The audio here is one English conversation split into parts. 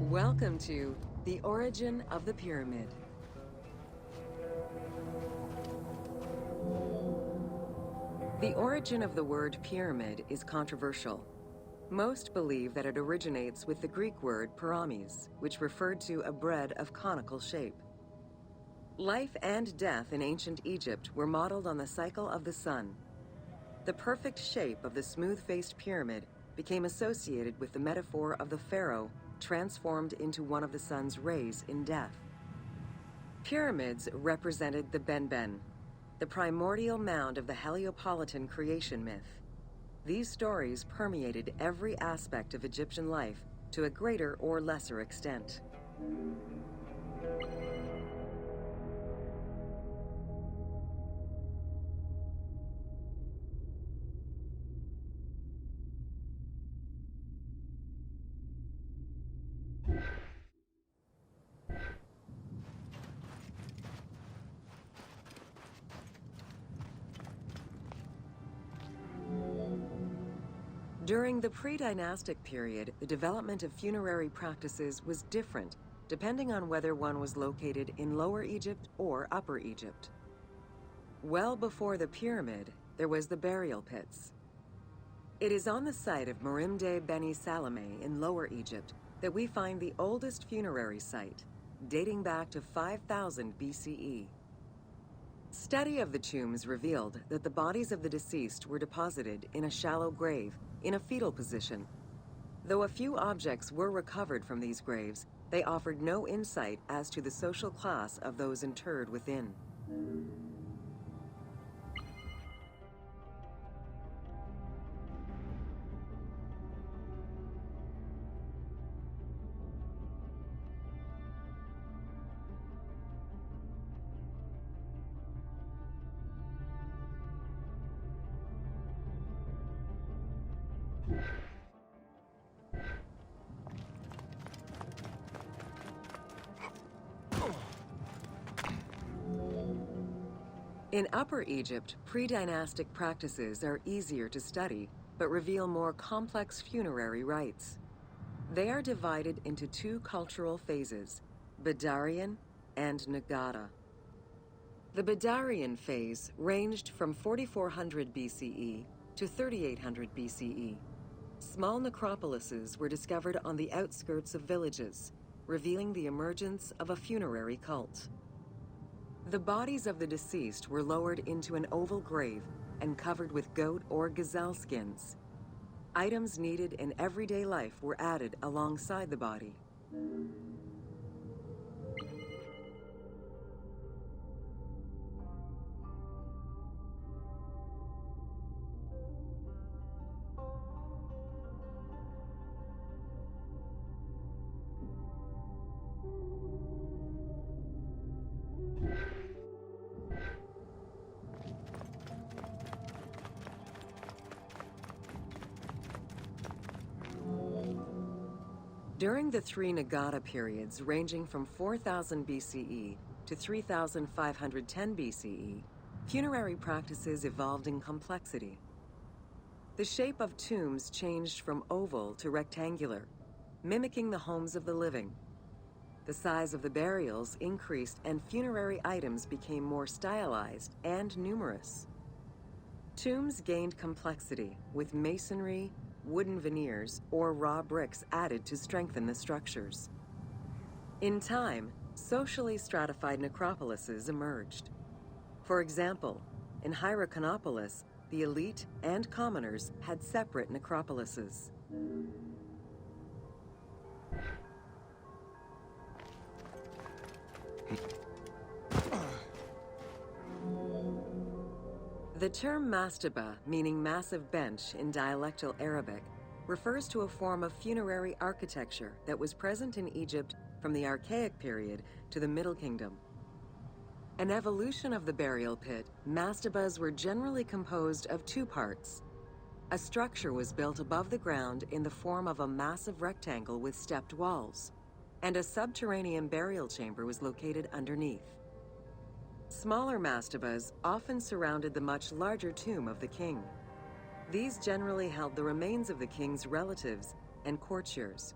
Welcome to The Origin of the Pyramid. The origin of the word pyramid is controversial. Most believe that it originates with the Greek word pyramis, which referred to a bread of conical shape. Life and death in ancient Egypt were modeled on the cycle of the sun. The perfect shape of the smooth-faced pyramid became associated with the metaphor of the pharaoh transformed into one of the sun's rays in death. Pyramids represented the Benben, the primordial mound of the Heliopolitan creation myth. These stories permeated every aspect of Egyptian life to a greater or lesser extent. During the pre-dynastic period, the development of funerary practices was different, depending on whether one was located in Lower Egypt or Upper Egypt. Well before the pyramid, there was the burial pits. It is on the site of Merimde Beni Salameh in Lower Egypt that we find the oldest funerary site, dating back to 5000 BCE. Study of the tombs revealed that the bodies of the deceased were deposited in a shallow grave, in a fetal position. Though a few objects were recovered from these graves, they offered no insight as to the social class of those interred within. In Upper Egypt, pre-dynastic practices are easier to study, but reveal more complex funerary rites. They are divided into two cultural phases, Badarian and Nagada. The Badarian phase ranged from 4400 BCE to 3800 BCE. Small necropolises were discovered on the outskirts of villages, revealing the emergence of a funerary cult. The bodies of the deceased were lowered into an oval grave and covered with goat or gazelle skins. Items needed in everyday life were added alongside the body. During the three Nagada periods ranging from 4000 BCE to 3510 BCE, funerary practices evolved in complexity. The shape of tombs changed from oval to rectangular, mimicking the homes of the living. The size of the burials increased and funerary items became more stylized and numerous. Tombs gained complexity with masonry, wooden veneers, or raw bricks added to strengthen the structures. In time, socially stratified necropolises emerged. For example, in Hierakonpolis, the elite and commoners had separate necropolises. The term mastaba, meaning massive bench in dialectal Arabic, refers to a form of funerary architecture that was present in Egypt from the Archaic period to the Middle Kingdom. An evolution of the burial pit, mastabas were generally composed of two parts. A structure was built above the ground in the form of a massive rectangle with stepped walls, and a subterranean burial chamber was located underneath. Smaller mastabas often surrounded the much larger tomb of the king. These generally held the remains of the king's relatives and courtiers.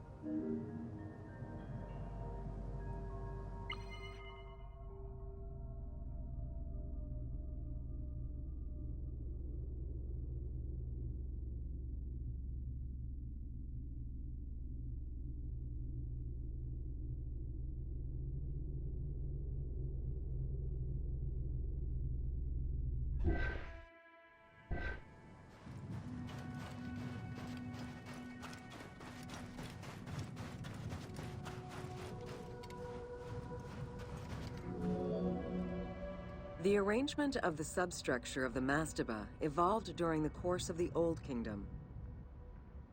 The arrangement of the substructure of the mastaba evolved during the course of the Old Kingdom.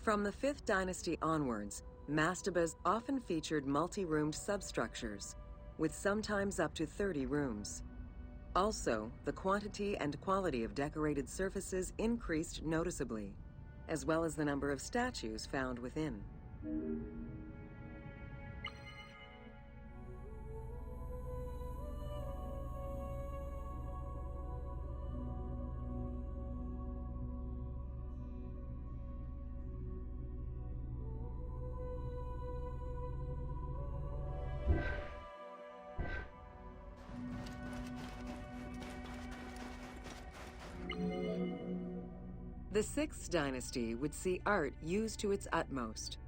From the 5th dynasty onwards, mastabas often featured multi-roomed substructures, with sometimes up to 30 rooms. Also, the quantity and quality of decorated surfaces increased noticeably, as well as the number of statues found within. The 6th dynasty would see art used to its utmost.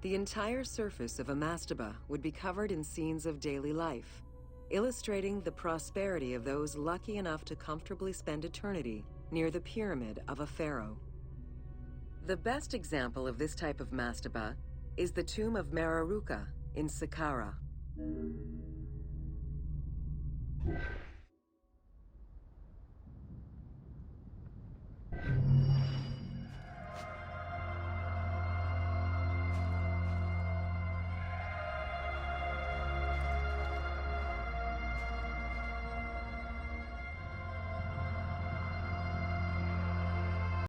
The entire surface of a mastaba would be covered in scenes of daily life, illustrating the prosperity of those lucky enough to comfortably spend eternity near the pyramid of a pharaoh. The best example of this type of mastaba is the tomb of Meroruka in Saqqara.